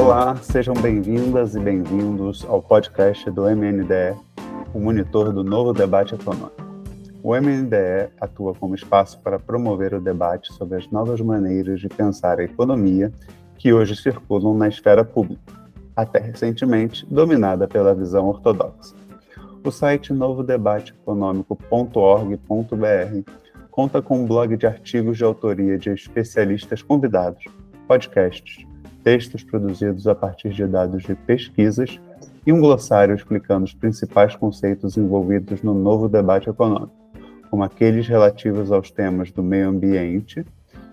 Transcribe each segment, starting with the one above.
Olá, sejam bem-vindas e bem-vindos ao podcast do MNDE, o monitor do novo debate econômico. O MNDE atua como espaço para promover o debate sobre as novas maneiras de pensar a economia que hoje circulam na esfera pública, até recentemente dominada pela visão ortodoxa. O site novodebateeconômico.org.br conta com um blog de artigos de autoria de especialistas convidados, podcasts, textos produzidos a partir de dados de pesquisas e um glossário explicando os principais conceitos envolvidos no novo debate econômico, como aqueles relativos aos temas do meio ambiente,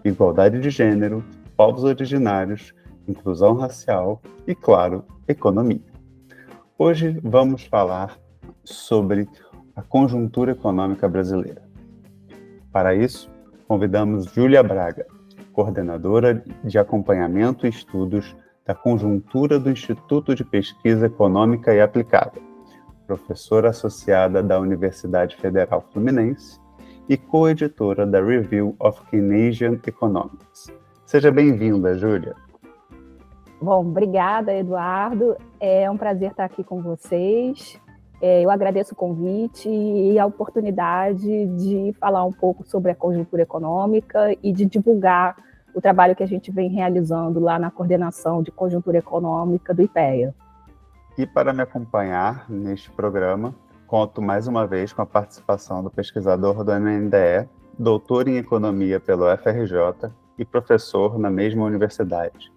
igualdade de gênero, povos originários, inclusão racial e, claro, economia. Hoje vamos falar sobre a conjuntura econômica brasileira. Para isso, convidamos Júlia Braga, coordenadora de acompanhamento e estudos da conjuntura do Instituto de Pesquisa Econômica e Aplicada, professora associada da Universidade Federal Fluminense e co-editora da Review of Keynesian Economics. Seja bem-vinda, Júlia. Bom, obrigada, Eduardo. É um prazer estar aqui com vocês. Eu agradeço o convite e a oportunidade de falar um pouco sobre a conjuntura econômica e de divulgar o trabalho que a gente vem realizando lá na coordenação de conjuntura econômica do IPEA. E para me acompanhar neste programa, conto mais uma vez com a participação do pesquisador do MNDE, doutor em economia pelo FRJ e professor na mesma universidade.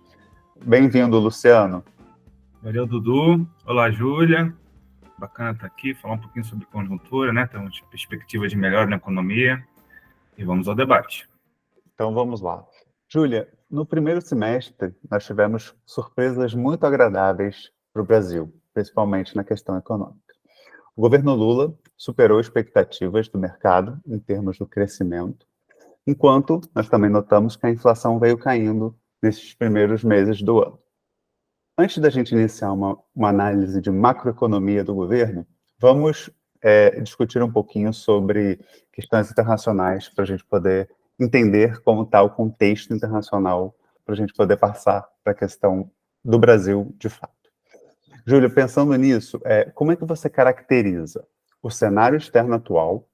Bem-vindo, Luciano. Valeu, Dudu. Olá, Júlia. Bacana estar aqui, falar um pouquinho sobre conjuntura, né? Temos perspectiva de melhora na economia e vamos ao debate. Então vamos lá. Júlia, no primeiro semestre nós tivemos surpresas muito agradáveis para o Brasil, principalmente na questão econômica. O governo Lula superou expectativas do mercado em termos do crescimento, enquanto nós também notamos que a inflação veio caindo nesses primeiros meses do ano. Antes da gente iniciar uma análise de macroeconomia do governo, vamos discutir um pouquinho sobre questões internacionais para a gente poder entender como está o contexto internacional, para a gente poder passar para a questão do Brasil de fato. Júlia, pensando nisso, como é que você caracteriza o cenário externo atual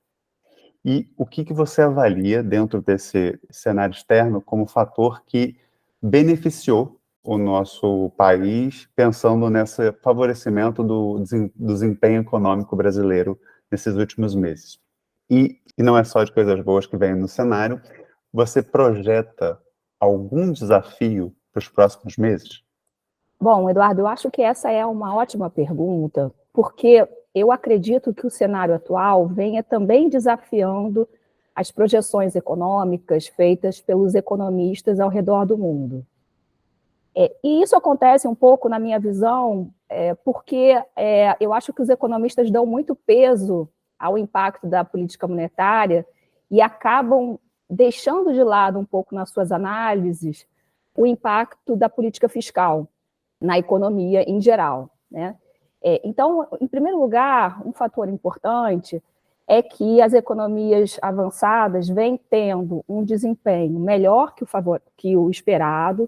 e o que você avalia dentro desse cenário externo como fator que beneficiou o nosso país, pensando nesse favorecimento do desempenho econômico brasileiro nesses últimos meses? E não é só de coisas boas que vêm no cenário, você projeta algum desafio para os próximos meses? Bom, Eduardo, eu acho que essa é uma ótima pergunta, porque eu acredito que o cenário atual venha também desafiando as projeções econômicas feitas pelos economistas ao redor do mundo. E isso acontece um pouco, na minha visão, porque eu acho que os economistas dão muito peso ao impacto da política monetária e acabam deixando de lado um pouco nas suas análises o impacto da política fiscal na economia em geral, né? Então, em primeiro lugar, um fator importante é que as economias avançadas vêm tendo um desempenho melhor que o esperado.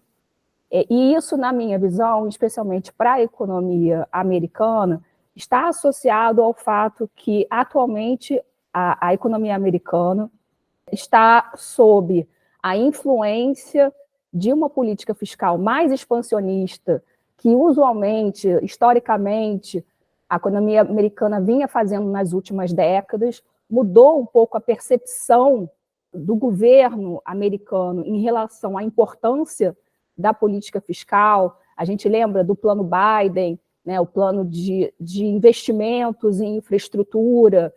E isso, na minha visão, especialmente para a economia americana, está associado ao fato que, atualmente, a economia americana está sob a influência de uma política fiscal mais expansionista que, usualmente, historicamente, a economia americana vinha fazendo nas últimas décadas, mudou um pouco a percepção do governo americano em relação à importância da política fiscal. A gente lembra do plano Biden, né, o plano de investimentos em infraestrutura.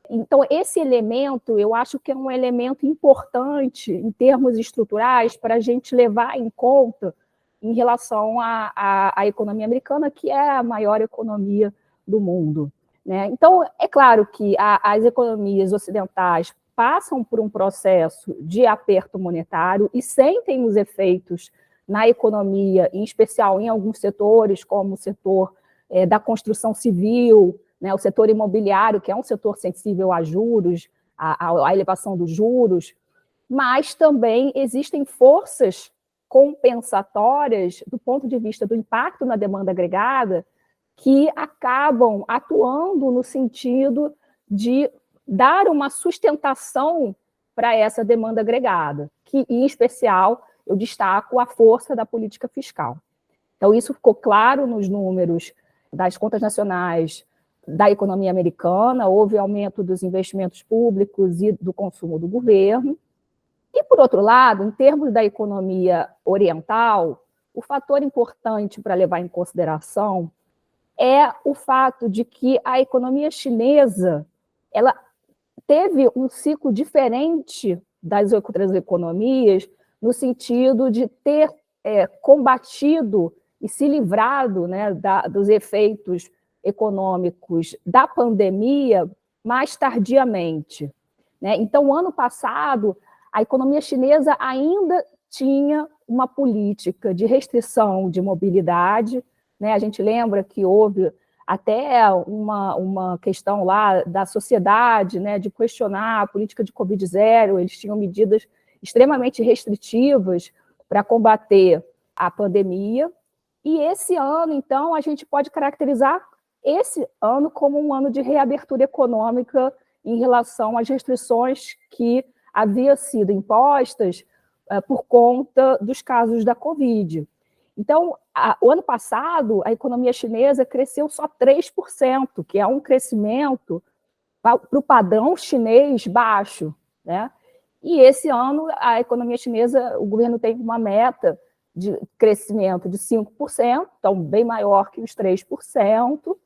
Então, esse elemento, eu acho que é um elemento importante em termos estruturais para a gente levar em conta em relação à economia americana, que é a maior economia do mundo, né? Então, é claro que as economias ocidentais passam por um processo de aperto monetário e sentem os efeitos na economia, em especial em alguns setores, como o setor da construção civil, né, o setor imobiliário, que é um setor sensível a juros, à elevação dos juros, mas também existem forças compensatórias do ponto de vista do impacto na demanda agregada que acabam atuando no sentido de dar uma sustentação para essa demanda agregada, que, em especial, eu destaco a força da política fiscal. Então, isso ficou claro nos números das contas nacionais da economia americana, houve aumento dos investimentos públicos e do consumo do governo. E, por outro lado, em termos da economia oriental, o fator importante para levar em consideração é o fato de que a economia chinesa ela teve um ciclo diferente das outras economias, no sentido de ter combatido e se livrado, né, dos efeitos econômicos da pandemia mais tardiamente, né? Então, ano passado, a economia chinesa ainda tinha uma política de restrição de mobilidade, né? A gente lembra que houve até uma questão lá da sociedade, né, de questionar a política de Covid-0, eles tinham medidas extremamente restritivas para combater a pandemia, e esse ano, então, a gente pode caracterizar esse ano como um ano de reabertura econômica em relação às restrições que haviam sido impostas por conta dos casos da Covid. Então, o ano passado, a economia chinesa cresceu só 3%, que é um crescimento para o padrão chinês baixo, né? E esse ano, a economia chinesa, o governo tem uma meta de crescimento de 5%, então bem maior que os 3%,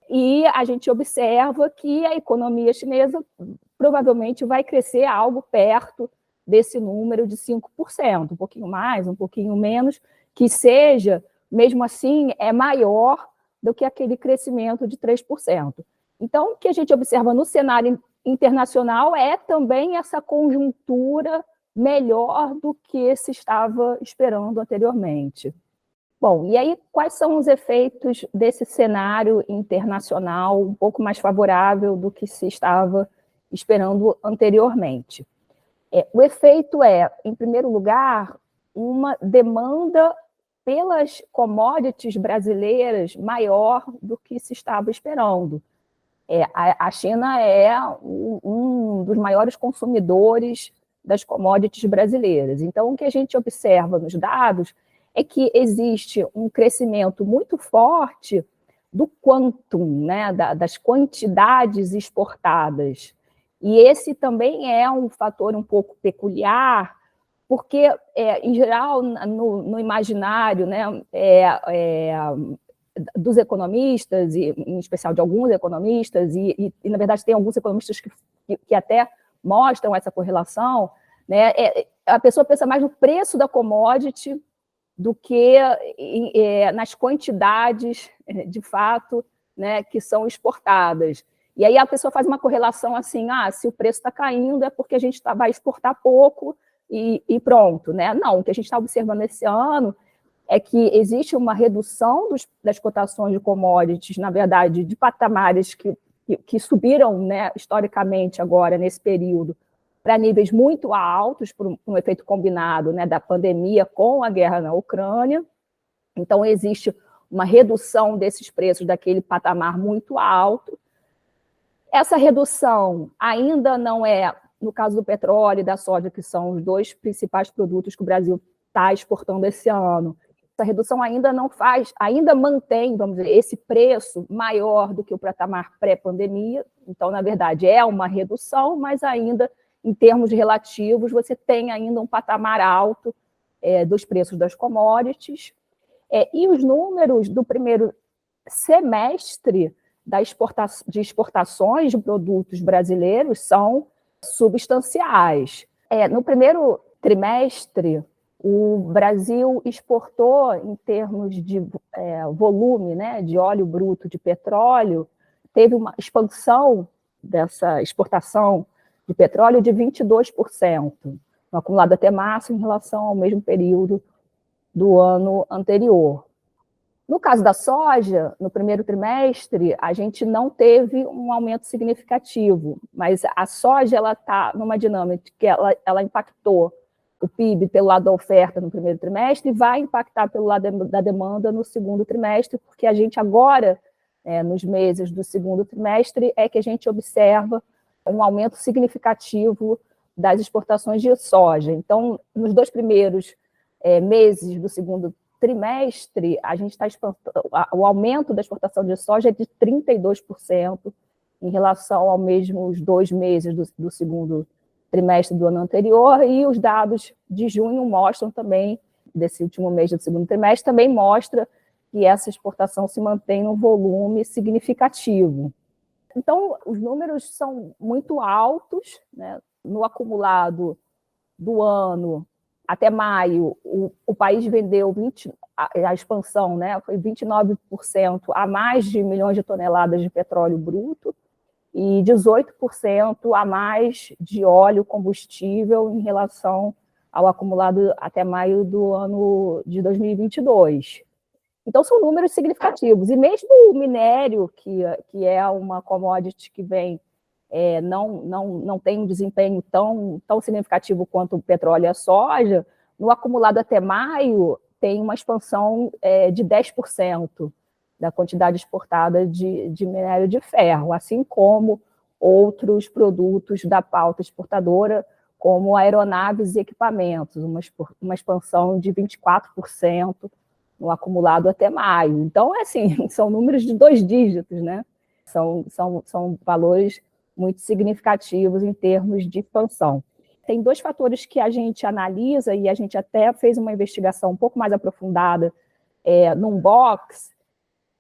e a gente observa que a economia chinesa provavelmente vai crescer algo perto desse número de 5%, um pouquinho mais, um pouquinho menos, que seja, mesmo assim, é maior do que aquele crescimento de 3%. Então, o que a gente observa no cenário internacional é também essa conjuntura melhor do que se estava esperando anteriormente. Bom, e aí quais são os efeitos desse cenário internacional um pouco mais favorável do que se estava esperando anteriormente? O efeito é, em primeiro lugar, uma demanda pelas commodities brasileiras maior do que se estava esperando. A China é um dos maiores consumidores das commodities brasileiras. Então, o que a gente observa nos dados é que existe um crescimento muito forte do quantum, né, das quantidades exportadas. E esse também é um fator um pouco peculiar, porque, em geral, no imaginário, né, dos economistas, e em especial de alguns economistas, e na verdade tem alguns economistas que até mostram essa correlação, né, a pessoa pensa mais no preço da commodity do que nas quantidades, de fato, né, que são exportadas. E aí a pessoa faz uma correlação assim, se o preço está caindo é porque a gente vai exportar pouco e pronto, né? Não, o que a gente está observando esse ano é que existe uma redução das cotações de commodities, na verdade, de patamares que subiram, né, historicamente agora, nesse período, para níveis muito altos, por um efeito combinado, né, da pandemia com a guerra na Ucrânia. Então, existe uma redução desses preços daquele patamar muito alto. Essa redução ainda não é, no caso do petróleo e da soja, que são os dois principais produtos que o Brasil está exportando esse ano, essa redução ainda mantém, vamos dizer, esse preço maior do que o patamar pré-pandemia. Então, na verdade, é uma redução, mas ainda, em termos relativos, você tem ainda um patamar alto dos preços das commodities. E os números do primeiro semestre de exportações de produtos brasileiros são substanciais. No primeiro trimestre, o Brasil exportou, em termos de volume, né, de óleo bruto de petróleo, teve uma expansão dessa exportação de petróleo de 22%, no acumulado até março, em relação ao mesmo período do ano anterior. No caso da soja, no primeiro trimestre, a gente não teve um aumento significativo, mas a soja está numa dinâmica que ela impactou o PIB pelo lado da oferta no primeiro trimestre e vai impactar pelo lado da demanda no segundo trimestre, porque a gente agora, nos meses do segundo trimestre, é que a gente observa um aumento significativo das exportações de soja. Então, nos 2 primeiros meses do segundo trimestre, a gente o aumento da exportação de soja é de 32% em relação aos mesmos 2 meses do segundo trimestre do ano anterior, e os dados de junho mostram também, desse último mês do segundo trimestre, também mostra que essa exportação se mantém num volume significativo. Então, os números são muito altos, né? No acumulado do ano, até maio, o país vendeu a expansão, né, foi 29% a mais de milhões de toneladas de petróleo bruto e 18% a mais de óleo combustível em relação ao acumulado até maio do ano de 2022. Então, são números significativos. E mesmo o minério, que é uma commodity que vem não tem um desempenho tão significativo quanto o petróleo e a soja, no acumulado até maio tem uma expansão de 10% da quantidade exportada de minério de ferro, assim como outros produtos da pauta exportadora, como aeronaves e equipamentos, uma expansão de 24% no acumulado até maio. Então, assim, são números de 2 dígitos, né? São valores muito significativos em termos de expansão. Tem 2 fatores que a gente analisa, e a gente até fez uma investigação um pouco mais aprofundada num box,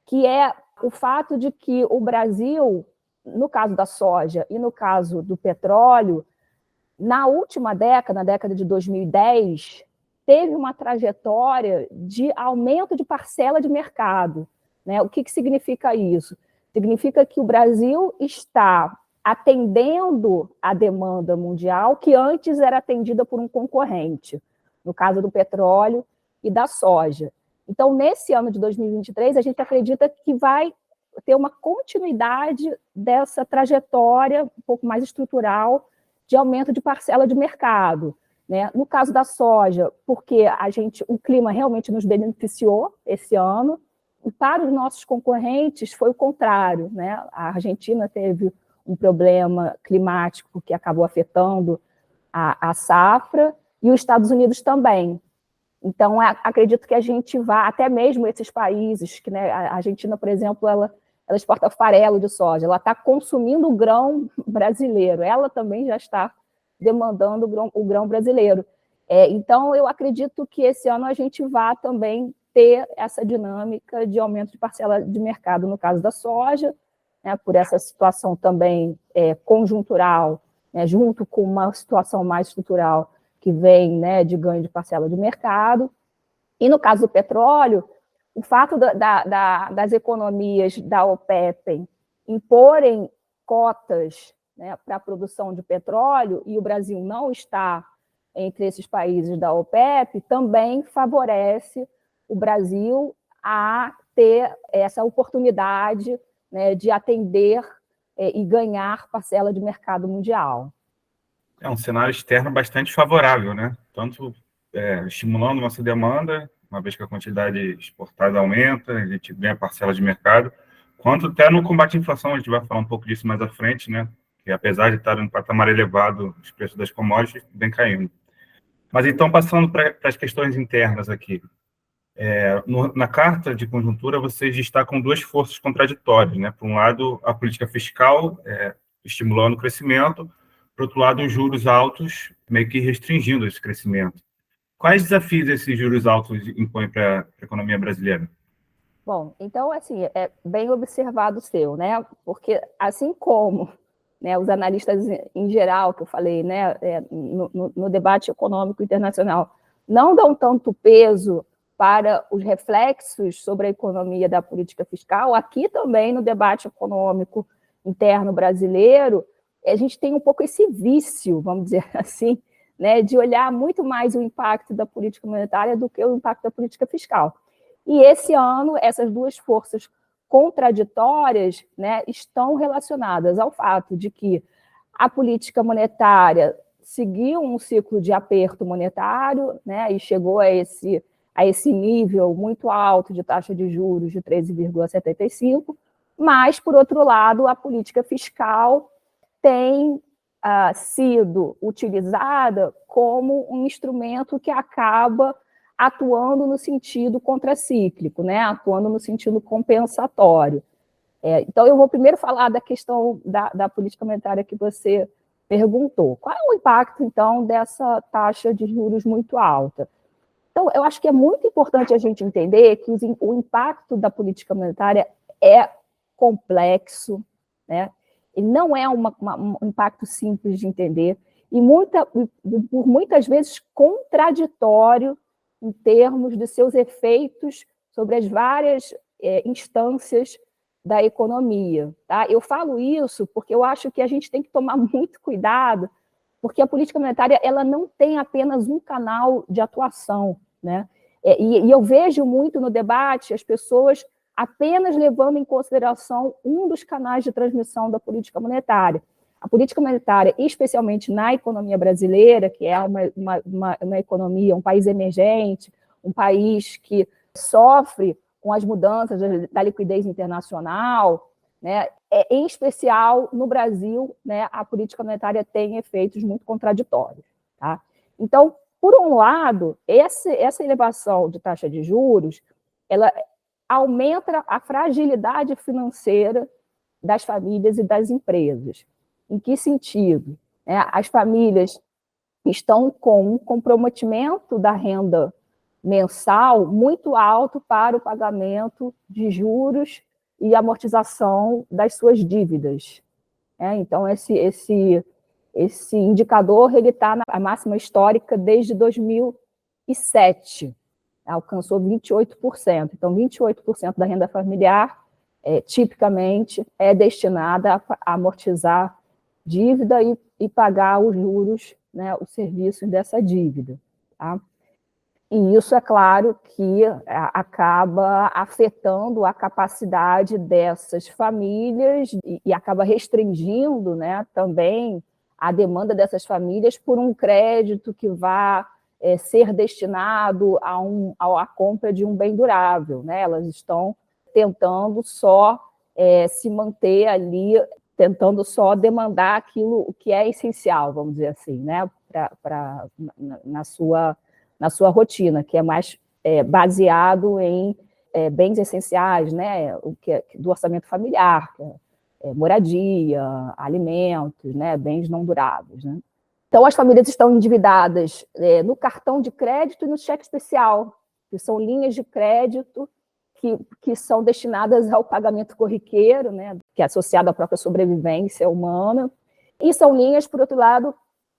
que é o fato de que o Brasil, no caso da soja e no caso do petróleo, na última década, na década de 2010, teve uma trajetória de aumento de parcela de mercado, né? O que significa isso? Significa que o Brasil está atendendo a demanda mundial que antes era atendida por um concorrente, no caso do petróleo e da soja. Então, nesse ano de 2023, a gente acredita que vai ter uma continuidade dessa trajetória um pouco mais estrutural de aumento de parcela de mercado, né? No caso da soja, porque o clima realmente nos beneficiou esse ano, e para os nossos concorrentes foi o contrário, né? A Argentina teve um problema climático que acabou afetando a safra, e os Estados Unidos também. Então, acredito que a gente vá, até mesmo esses países, que, né, a Argentina, por exemplo, ela exporta farelo de soja, ela está consumindo o grão brasileiro, ela também já está demandando o grão brasileiro. Então, eu acredito que esse ano a gente vá também ter essa dinâmica de aumento de parcela de mercado no caso da soja, né, por essa situação também conjuntural, né, junto com uma situação mais estrutural que vem, né, de ganho de parcela de mercado. E no caso do petróleo, o fato das economias da OPEP imporem cotas, né, para a produção de petróleo, e o Brasil não está entre esses países da OPEP, também favorece o Brasil a ter essa oportunidade, né, de atender e ganhar parcela de mercado mundial. É um cenário externo bastante favorável, né? Tanto estimulando nossa demanda, uma vez que a quantidade exportada aumenta, a gente ganha parcela de mercado, quanto até no combate à inflação, a gente vai falar um pouco disso mais à frente, né? Que apesar de estar em um patamar elevado, os preços das commodities vem caindo. Mas então, passando para as questões internas aqui. Na carta de conjuntura, vocês destacam 2 forças contraditórias, né? Por um lado, a política fiscal estimulando o crescimento, por outro lado, os juros altos meio que restringindo esse crescimento. Quais desafios esses juros altos impõem para a economia brasileira? Bom, então, assim, é bem observado o seu, né? Porque, assim como, né, os analistas em geral, que eu falei, né, no debate econômico internacional, não dão tanto peso para os reflexos sobre a economia da política fiscal, aqui também no debate econômico interno brasileiro, a gente tem um pouco esse vício, vamos dizer assim, né, de olhar muito mais o impacto da política monetária do que o impacto da política fiscal. E esse ano, essas 2 forças contraditórias, né, estão relacionadas ao fato de que a política monetária seguiu um ciclo de aperto monetário, né, e chegou a esse nível muito alto de taxa de juros de 13,75%, mas, por outro lado, a política fiscal tem sido utilizada como um instrumento que acaba atuando no sentido contracíclico, né? Atuando no sentido compensatório. Então, eu vou primeiro falar da questão da política monetária que você perguntou. Qual é o impacto, então, dessa taxa de juros muito alta? Então, eu acho que é muito importante a gente entender que o impacto da política monetária é complexo, né? E não é um impacto simples de entender, e por muitas vezes contraditório em termos de seus efeitos sobre as várias instâncias da economia. Tá? Eu falo isso porque eu acho que a gente tem que tomar muito cuidado, porque a política monetária ela não tem apenas um canal de atuação, né? E eu vejo muito no debate as pessoas apenas levando em consideração um dos canais de transmissão da política monetária. A política monetária, especialmente na economia brasileira, que é uma economia, um país emergente, um país que sofre com as mudanças da liquidez internacional, né? Em especial no Brasil, né, a política monetária tem efeitos muito contraditórios. Tá? Então, por um lado, essa elevação de taxa de juros, ela aumenta a fragilidade financeira das famílias e das empresas. Em que sentido? As famílias estão com um comprometimento da renda mensal muito alto para o pagamento de juros e amortização das suas dívidas. Então, esse indicador está na máxima histórica desde 2007, alcançou 28%. Então, 28% da renda familiar, tipicamente, é destinada a amortizar dívida e pagar os juros, né, os serviços dessa dívida. Tá? E isso, é claro, que acaba afetando a capacidade dessas famílias e acaba restringindo, né, também a demanda dessas famílias por um crédito que vá ser destinado à compra de um bem durável. Né? Elas estão tentando só se manter ali, tentando só demandar aquilo que é essencial, vamos dizer assim, né? Na sua rotina, que é mais baseado em bens essenciais, né? Do orçamento familiar, moradia, alimentos, né? Bens não duráveis. Né? Então, as famílias estão endividadas no cartão de crédito e no cheque especial, que são linhas de crédito que são destinadas ao pagamento corriqueiro, né? Que é associado à própria sobrevivência humana, e são linhas, por outro lado,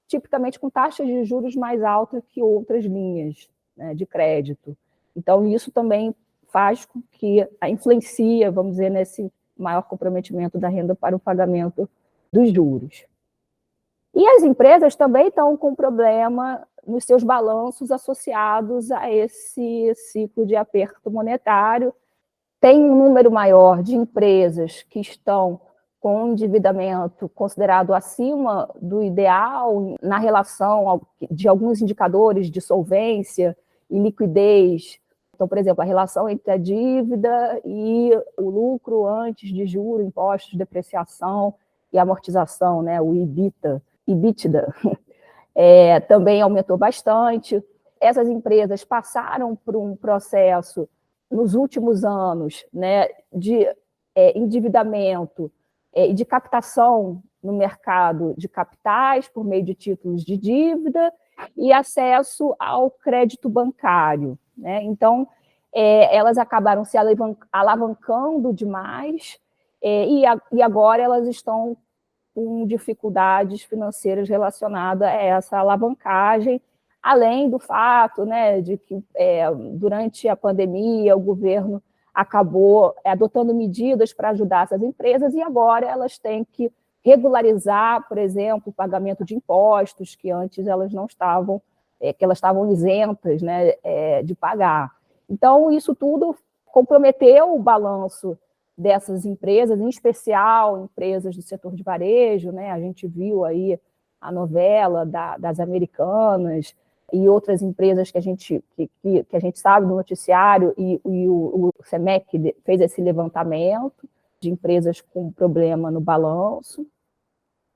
tipicamente com taxas de juros mais altas que outras linhas, né, de crédito. Então, isso também faz com que influencia, vamos dizer, nesse maior comprometimento da renda para o pagamento dos juros. E as empresas também estão com problema nos seus balanços associados a esse ciclo de aperto monetário. Tem um número maior de empresas que estão com um endividamento considerado acima do ideal na relação de alguns indicadores de solvência e liquidez. Então, por exemplo, a relação entre a dívida e o lucro antes de juros, impostos, depreciação e amortização, né, o EBITDA, também aumentou bastante. Essas empresas passaram por um processo, nos últimos anos, né, de endividamento e de captação no mercado de capitais por meio de títulos de dívida e acesso ao crédito bancário. Né? Então, elas acabaram se alavancando demais e agora elas estão com dificuldades financeiras relacionadas a essa alavancagem, além do fato, né, de que durante a pandemia o governo acabou adotando medidas para ajudar essas empresas e agora elas têm que regularizar, por exemplo, o pagamento de impostos que antes elas não estavam, que elas estavam isentas, né, de pagar. Então, isso tudo comprometeu o balanço dessas empresas, em especial empresas do setor de varejo, né? A gente viu aí a novela das Americanas e outras empresas que a gente sabe do noticiário, e o CEMEC fez esse levantamento de empresas com problema no balanço.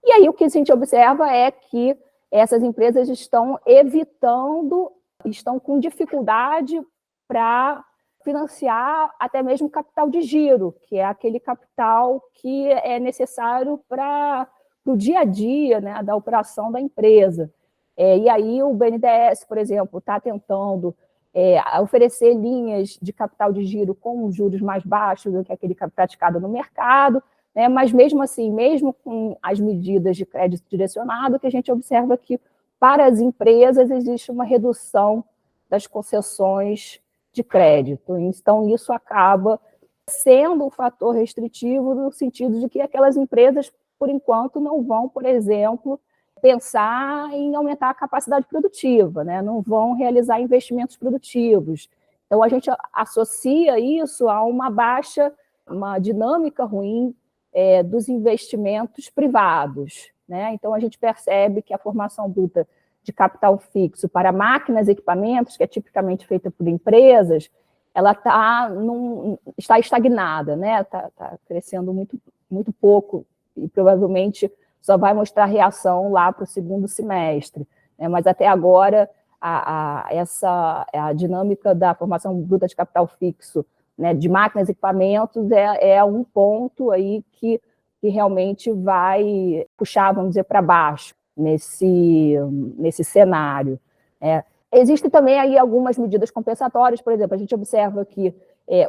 E aí o que a gente observa é que essas empresas estão com dificuldade para financiar até mesmo capital de giro, que é aquele capital que é necessário para o dia a dia, né, da operação da empresa. E aí o BNDES, por exemplo, está tentando oferecer linhas de capital de giro com juros mais baixos do que aquele praticado no mercado, né, mas mesmo assim, mesmo com as medidas de crédito direcionado, que a gente observa que para as empresas existe uma redução das concessões de crédito. Então, isso acaba sendo um fator restritivo no sentido de que aquelas empresas, por enquanto, não vão, por exemplo, pensar em aumentar a capacidade produtiva, né? Não vão realizar investimentos produtivos. Então, a gente associa isso a uma dinâmica ruim dos investimentos privados, né? Então, a gente percebe que a formação bruta de capital fixo para máquinas e equipamentos, que é tipicamente feita por empresas, ela está estagnada, né? Está crescendo muito, muito pouco e provavelmente só vai mostrar reação lá para o segundo semestre, né? Mas até agora a dinâmica da formação bruta de capital fixo, né, de máquinas e equipamentos é um ponto aí que realmente vai puxar, vamos dizer, para baixo nesse cenário. Existem também aí algumas medidas compensatórias, por exemplo, a gente observa que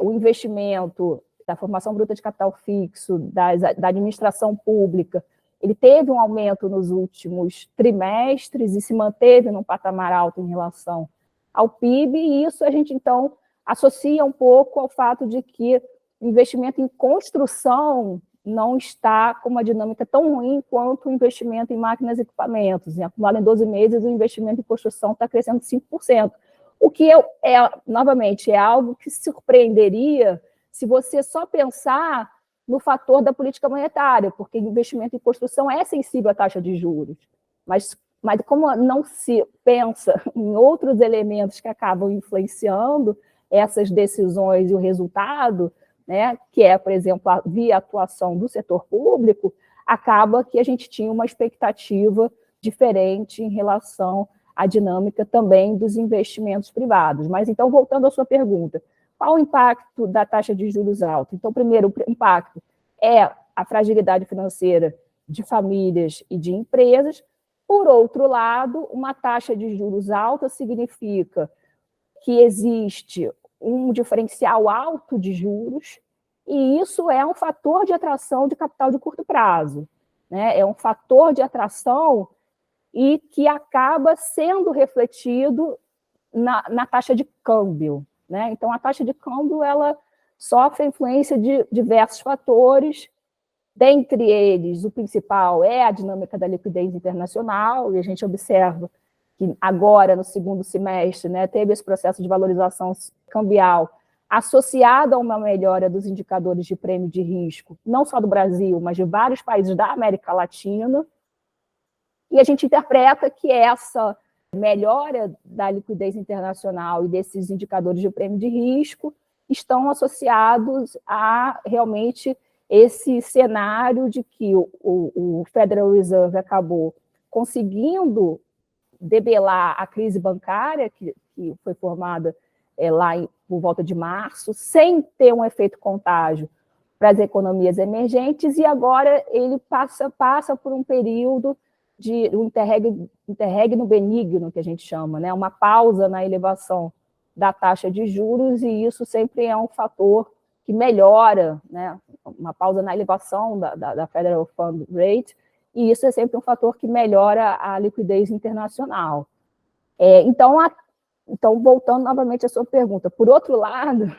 o investimento da formação bruta de capital fixo, da administração pública, ele teve um aumento nos últimos trimestres e se manteve num patamar alto em relação ao PIB, e isso a gente, então, associa um pouco ao fato de que o investimento em construção não está com uma dinâmica tão ruim quanto o investimento em máquinas e equipamentos. Acumulado em 12 meses, o investimento em construção está crescendo 5%, o que novamente, é algo que surpreenderia se você só pensar no fator da política monetária, porque investimento em construção é sensível à taxa de juros, mas como não se pensa em outros elementos que acabam influenciando essas decisões e o resultado, né, que é, por exemplo, via atuação do setor público, acaba que a gente tinha uma expectativa diferente em relação à dinâmica também dos investimentos privados. Mas, então, voltando à sua pergunta, qual o impacto da taxa de juros alta? Então, primeiro, o impacto é a fragilidade financeira de famílias e de empresas. Por outro lado, uma taxa de juros alta significa que existe um diferencial alto de juros, e isso é um fator de atração de capital de curto prazo, né? É um fator de atração e que acaba sendo refletido na taxa de câmbio, né? Então, a taxa de câmbio ela sofre a influência de diversos fatores, dentre eles, o principal é a dinâmica da liquidez internacional, e a gente observa que agora, no segundo semestre, né, teve esse processo de valorização cambial associado a uma melhora dos indicadores de prêmio de risco, não só do Brasil, mas de vários países da América Latina, e a gente interpreta que essa melhora da liquidez internacional e desses indicadores de prêmio de risco estão associados a realmente esse cenário de que o Federal Reserve acabou conseguindo debelar a crise bancária, que foi formada lá por volta de março, sem ter um efeito contágio para as economias emergentes, e agora ele passa por um período de um interregno benigno, que a gente chama, né? Uma pausa na elevação da taxa de juros, e isso sempre é um fator que melhora, né? Uma pausa na elevação da Federal Fund Rate, e isso é sempre um fator que melhora a liquidez internacional. Então, voltando novamente à sua pergunta, por outro lado,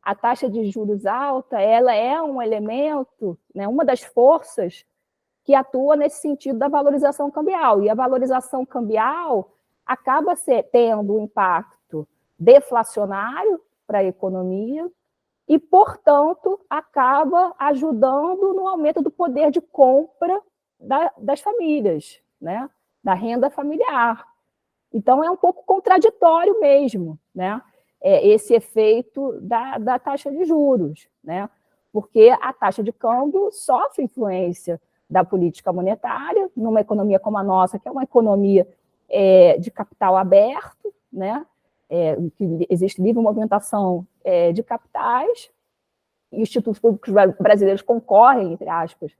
a taxa de juros alta, ela é um elemento, né, uma das forças que atua nesse sentido da valorização cambial, e a valorização cambial acaba tendo um impacto deflacionário para a economia e, portanto, acaba ajudando no aumento do poder de compra das famílias, né, da renda familiar. Então, é um pouco contraditório mesmo, né, esse efeito da taxa de juros, né, porque a taxa de câmbio sofre influência da política monetária, numa economia como a nossa, que é uma economia de capital aberto, né, que existe livre movimentação de capitais, e os títulos públicos brasileiros concorrem, entre aspas,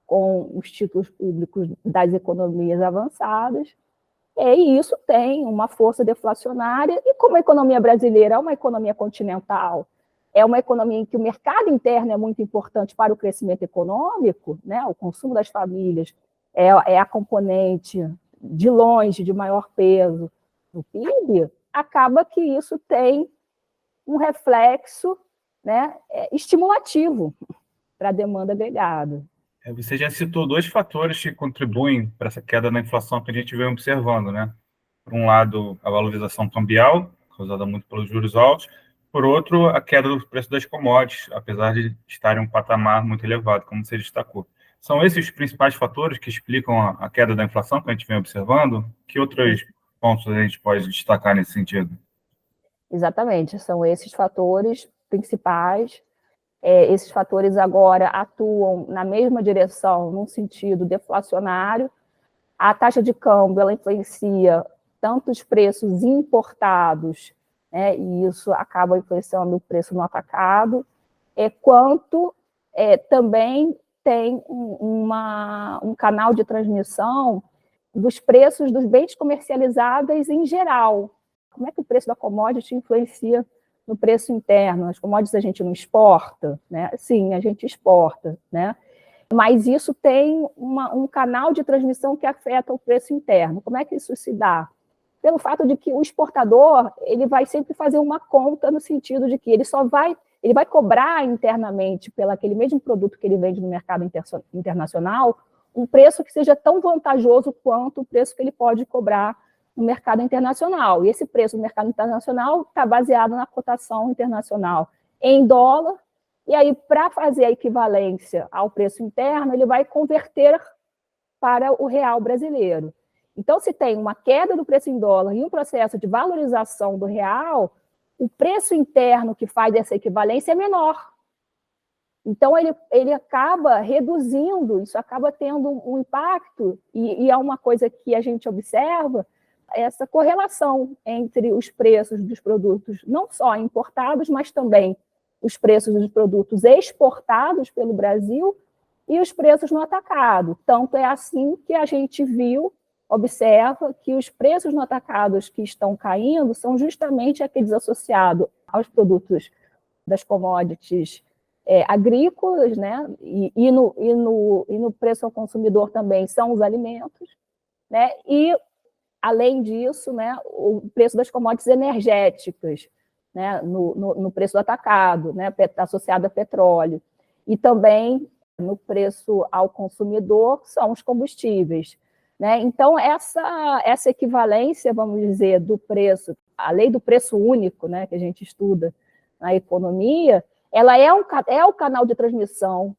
com os títulos públicos das economias avançadas, e isso tem uma força deflacionária, e como a economia brasileira é uma economia continental, é uma economia em que o mercado interno é muito importante para o crescimento econômico, né? O consumo das famílias é a componente, de longe, de maior peso do PIB, acaba que isso tem um reflexo, né, estimulativo para a demanda agregada. Você já citou dois fatores que contribuem para essa queda na inflação que a gente vem observando, né? Por um lado, a valorização cambial, causada muito pelos juros altos. Por outro, a queda do preço das commodities, apesar de estar em um patamar muito elevado, como você destacou. São esses os principais fatores que explicam a queda da inflação que a gente vem observando? Que outros pontos a gente pode destacar nesse sentido? Exatamente, são esses fatores principais. Esses fatores agora atuam na mesma direção, num sentido deflacionário. A taxa de câmbio ela influencia tanto os preços importados, né, e isso acaba influenciando o preço no atacado, quanto também tem um canal de transmissão dos preços dos bens comercializáveis em geral. Como é que o preço da commodity influencia no preço interno? As commodities a gente não exporta, né? Sim, a gente exporta, né? Mas isso tem um canal de transmissão que afeta o preço interno. Como é que isso se dá? Pelo fato de que o exportador ele vai sempre fazer uma conta no sentido de que ele vai cobrar internamente pelo aquele mesmo produto que ele vende no mercado internacional um preço que seja tão vantajoso quanto o preço que ele pode cobrar no mercado internacional. E esse preço no mercado internacional está baseado na cotação internacional em dólar, e aí, para fazer a equivalência ao preço interno, ele vai converter para o real brasileiro. Então, se tem uma queda do preço em dólar e um processo de valorização do real, o preço interno que faz essa equivalência é menor. Então, ele acaba reduzindo, isso acaba tendo um impacto, e é uma coisa que a gente observa, essa correlação entre os preços dos produtos, não só importados, mas também os preços dos produtos exportados pelo Brasil e os preços no atacado. Tanto é assim que a gente observa que os preços no atacado que estão caindo são justamente aqueles associados aos produtos das commodities agrícolas, né? E no preço ao consumidor também são os alimentos, né? E, além disso, né, o preço das commodities energéticas, né, no preço do atacado, né, associado a petróleo. E também no preço ao consumidor são os combustíveis, né? Então, essa equivalência, vamos dizer, do preço, a lei do preço único, né, que a gente estuda na economia, ela é o canal de transmissão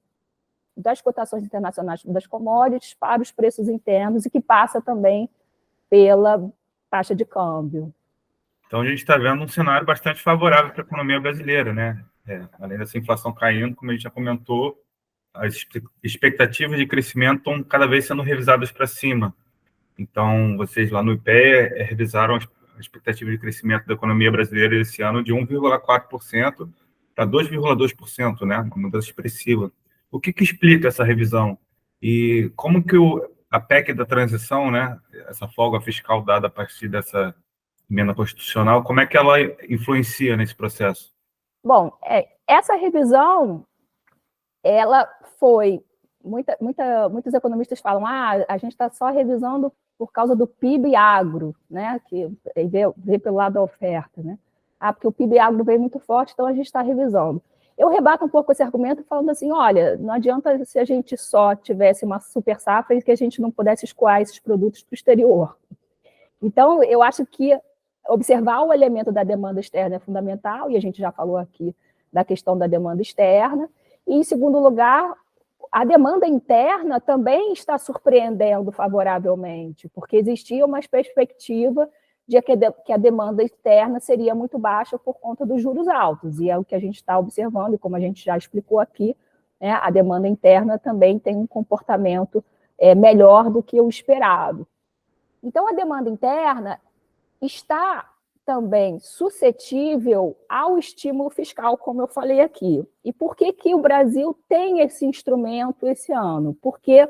das cotações internacionais das commodities para os preços internos e que passa também pela taxa de câmbio. Então, a gente está vendo um cenário bastante favorável para a economia brasileira, né? Além dessa inflação caindo, como a gente já comentou, as expectativas de crescimento estão cada vez sendo revisadas para cima. Então, vocês lá no IPEA revisaram a expectativa de crescimento da economia brasileira esse ano de 1,4% para 2,2%, né? Uma mudança expressiva. O que explica essa revisão? E como que a PEC da transição, né, essa folga fiscal dada a partir dessa emenda constitucional, como é que ela influencia nesse processo? Bom, essa revisão, ela foi... muitos economistas falam, a gente está só revisando por causa do PIB agro, né, que vê pelo lado da oferta, né? Porque o PIB agro veio muito forte, então a gente está revisando. Eu rebato um pouco esse argumento falando assim, olha, não adianta se a gente só tivesse uma super safra e que a gente não pudesse escoar esses produtos para o exterior. Então, eu acho que observar o elemento da demanda externa é fundamental, e a gente já falou aqui da questão da demanda externa. E, em segundo lugar, a demanda interna também está surpreendendo favoravelmente, porque existia uma perspectiva de que a demanda externa seria muito baixa por conta dos juros altos, e é o que a gente está observando, e como a gente já explicou aqui, né, a demanda interna também tem um comportamento melhor do que o esperado. Então, a demanda interna está também suscetível ao estímulo fiscal, como eu falei aqui. E por que que o Brasil tem esse instrumento esse ano? Porque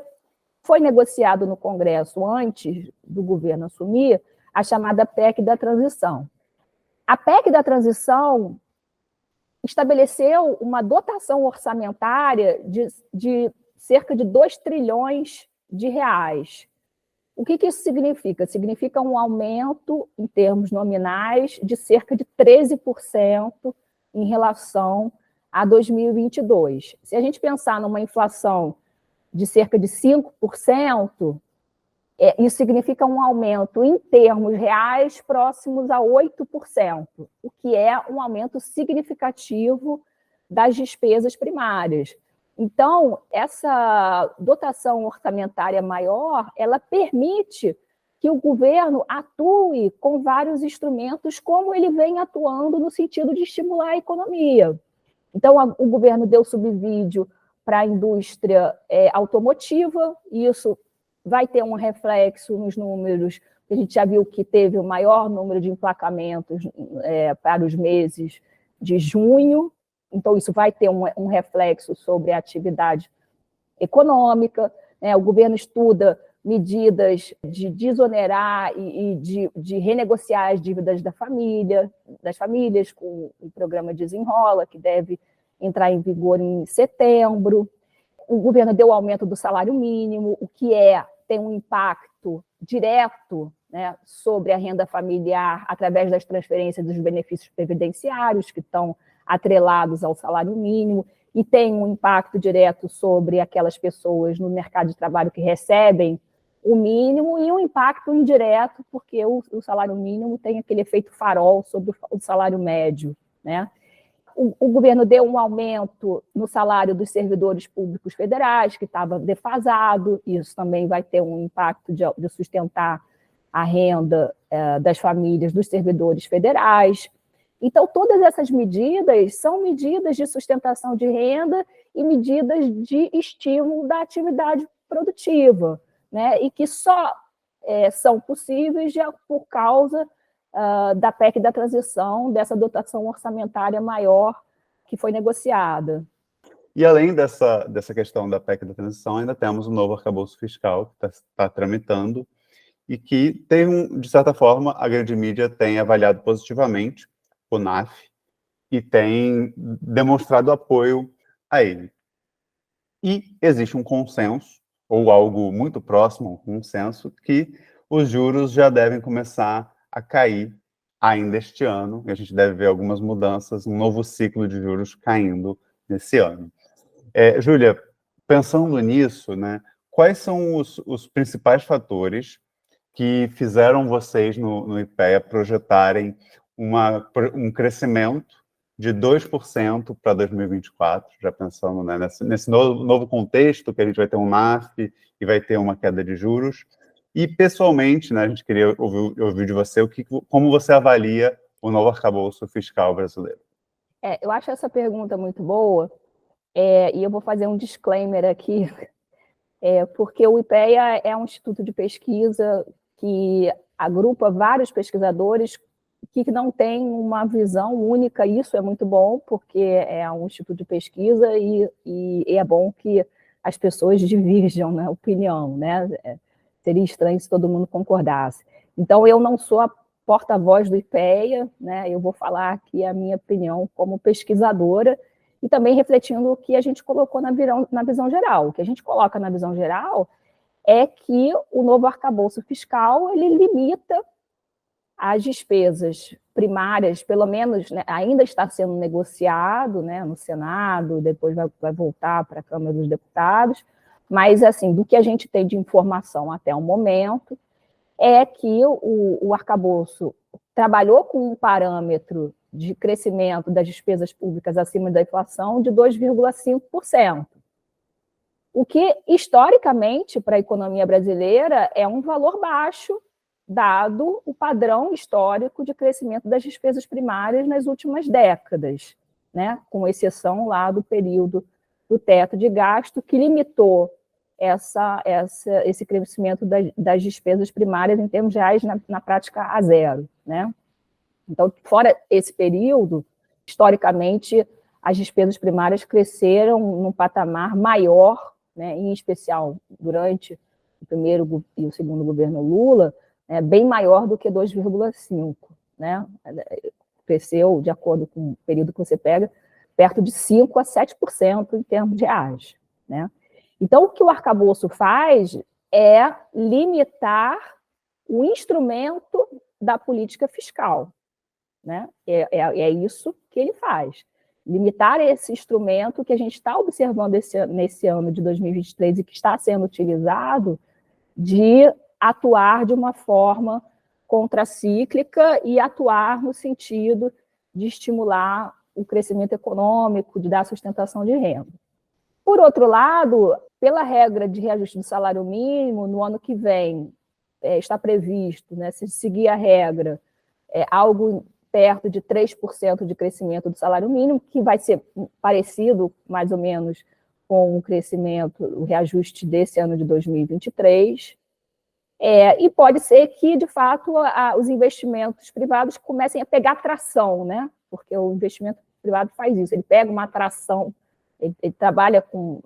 foi negociado no Congresso, antes do governo assumir, a chamada PEC da transição. A PEC da transição estabeleceu uma dotação orçamentária de cerca de 2 trilhões de reais. O que isso significa? Significa um aumento, em termos nominais, de cerca de 13% em relação a 2022. Se a gente pensar numa inflação de cerca de 5%, isso significa um aumento, em termos reais, próximos a 8%, o que é um aumento significativo das despesas primárias. Então, essa dotação orçamentária maior, ela permite que o governo atue com vários instrumentos, como ele vem atuando no sentido de estimular a economia. Então, o governo deu subsídio para a indústria automotiva, e isso vai ter um reflexo nos números. A gente já viu que teve o maior número de emplacamentos para os meses de junho, então isso vai ter um reflexo sobre a atividade econômica, né? O governo estuda medidas de desonerar e de renegociar as dívidas das famílias, com o programa Desenrola, que deve entrar em vigor em setembro. O governo deu o aumento do salário mínimo, o que tem um impacto direto, né, sobre a renda familiar através das transferências dos benefícios previdenciários, que estão atrelados ao salário mínimo, e tem um impacto direto sobre aquelas pessoas no mercado de trabalho que recebem o mínimo, e um impacto indireto, porque o salário mínimo tem aquele efeito farol sobre o salário médio, né? O governo deu um aumento no salário dos servidores públicos federais, que estava defasado, isso também vai ter um impacto de sustentar a renda das famílias dos servidores federais. Então, todas essas medidas são medidas de sustentação de renda e medidas de estímulo da atividade produtiva, né? E que só são possíveis por causa da PEC da transição, dessa dotação orçamentária maior que foi negociada. E além dessa questão da PEC da transição, ainda temos o novo arcabouço fiscal que está tramitando e que de certa forma, a grande mídia tem avaliado positivamente o NAF e tem demonstrado apoio a ele. E existe um consenso, ou algo muito próximo a um consenso, que os juros já devem começar a cair ainda este ano, e a gente deve ver algumas mudanças, um novo ciclo de juros caindo nesse ano. Júlia, pensando nisso, né, quais são os principais fatores que fizeram vocês no IPEA projetarem um crescimento de 2% para 2024, já pensando, né, nesse novo contexto que a gente vai ter um NAF e vai ter uma queda de juros? E, pessoalmente, né, a gente queria ouvir de você como você avalia o novo arcabouço fiscal brasileiro. Eu acho essa pergunta muito boa, e eu vou fazer um disclaimer aqui, porque o IPEA é um instituto de pesquisa que agrupa vários pesquisadores que não tem uma visão única. Isso é muito bom, porque é um instituto de pesquisa e é bom que as pessoas divirjam na opinião, né? Seria estranho se todo mundo concordasse. Então, eu não sou a porta-voz do IPEA, né? Eu vou falar aqui a minha opinião como pesquisadora e também refletindo o que a gente colocou na visão geral. O que a gente coloca na visão geral é que o novo arcabouço fiscal ele limita as despesas primárias, pelo menos, né, ainda está sendo negociado, né, no Senado, depois vai voltar para a Câmara dos Deputados, mas, assim, do que a gente tem de informação até o momento, é que o arcabouço trabalhou com um parâmetro de crescimento das despesas públicas acima da inflação de 2,5%. o que, historicamente, para a economia brasileira, é um valor baixo, dado o padrão histórico de crescimento das despesas primárias nas últimas décadas, né? Com exceção lá do período do teto de gasto, que limitou esse crescimento das despesas primárias em termos reais, na prática, a zero, né? Então, fora esse período, historicamente, as despesas primárias cresceram num patamar maior, né, em especial durante o primeiro e o segundo governo Lula, bem maior do que 2,5%, né? Cresceu, de acordo com o período que você pega, perto de 5% a 7% em termos reais, né? Então, o que o arcabouço faz é limitar o instrumento da política fiscal, né? É isso que ele faz. Limitar esse instrumento que a gente está observando nesse ano de 2023 e que está sendo utilizado de atuar de uma forma contracíclica e atuar no sentido de estimular o crescimento econômico, de dar sustentação de renda. Por outro lado, pela regra de reajuste do salário mínimo, no ano que vem está previsto, né, se seguir a regra, algo perto de 3% de crescimento do salário mínimo, que vai ser parecido, mais ou menos, com o crescimento, o reajuste desse ano de 2023. E pode ser que, de fato, os investimentos privados comecem a pegar tração, né? Porque o investimento privado faz isso, ele pega uma atração, ele trabalha com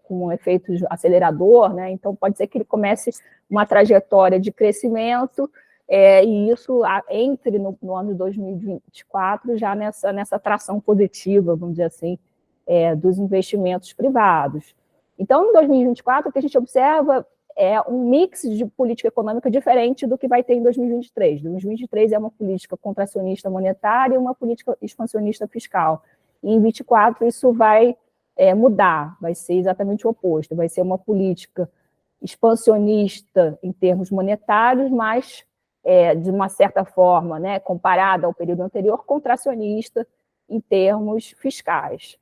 um efeito acelerador, né? Então pode ser que ele comece uma trajetória de crescimento, e isso entre no ano de 2024 já nessa tração positiva, vamos dizer assim, dos investimentos privados. Então, em 2024, o que a gente observa é um mix de política econômica diferente do que vai ter em 2023. 2023 é uma política contracionista monetária e uma política expansionista fiscal. E em 2024 isso vai mudar, vai ser exatamente o oposto, vai ser uma política expansionista em termos monetários, mas, de uma certa forma, né, comparada ao período anterior, contracionista em termos fiscais.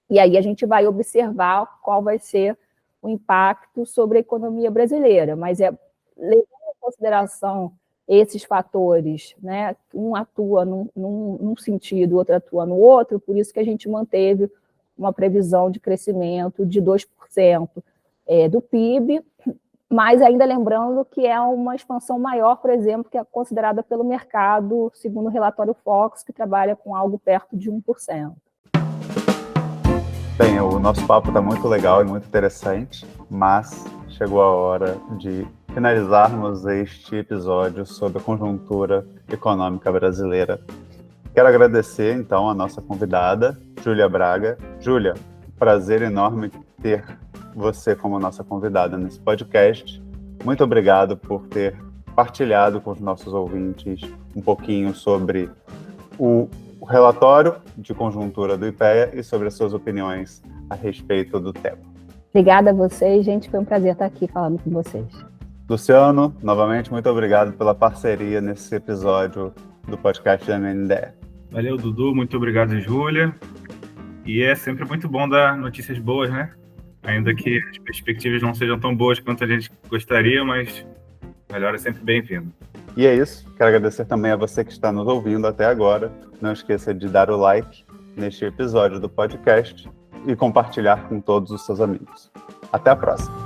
E aí a gente vai observar qual vai ser o impacto sobre a economia brasileira, mas levando em consideração esses fatores, né, um atua num sentido, o outro atua no outro, por isso que a gente manteve uma previsão de crescimento de 2% do PIB, mas ainda lembrando que é uma expansão maior, por exemplo, que é considerada pelo mercado, segundo o relatório Fox, que trabalha com algo perto de 1%. Bem, o nosso papo está muito legal e muito interessante, mas chegou a hora de finalizarmos este episódio sobre a conjuntura econômica brasileira. Quero agradecer, então, a nossa convidada, Júlia Braga. Júlia, prazer enorme ter você como nossa convidada nesse podcast. Muito obrigado por ter partilhado com os nossos ouvintes um pouquinho sobre o relatório de conjuntura do IPEA e sobre as suas opiniões a respeito do tema. Obrigada a vocês, gente. Foi um prazer estar aqui falando com vocês. Luciano, novamente, muito obrigado pela parceria nesse episódio do podcast da MNDE. Valeu, Dudu. Muito obrigado, Júlia. E é sempre muito bom dar notícias boas, né? Ainda que as perspectivas não sejam tão boas quanto a gente gostaria, mas melhor é sempre bem-vindo. E é isso. Quero agradecer também a você que está nos ouvindo até agora. Não esqueça de dar o like neste episódio do podcast e compartilhar com todos os seus amigos. Até a próxima!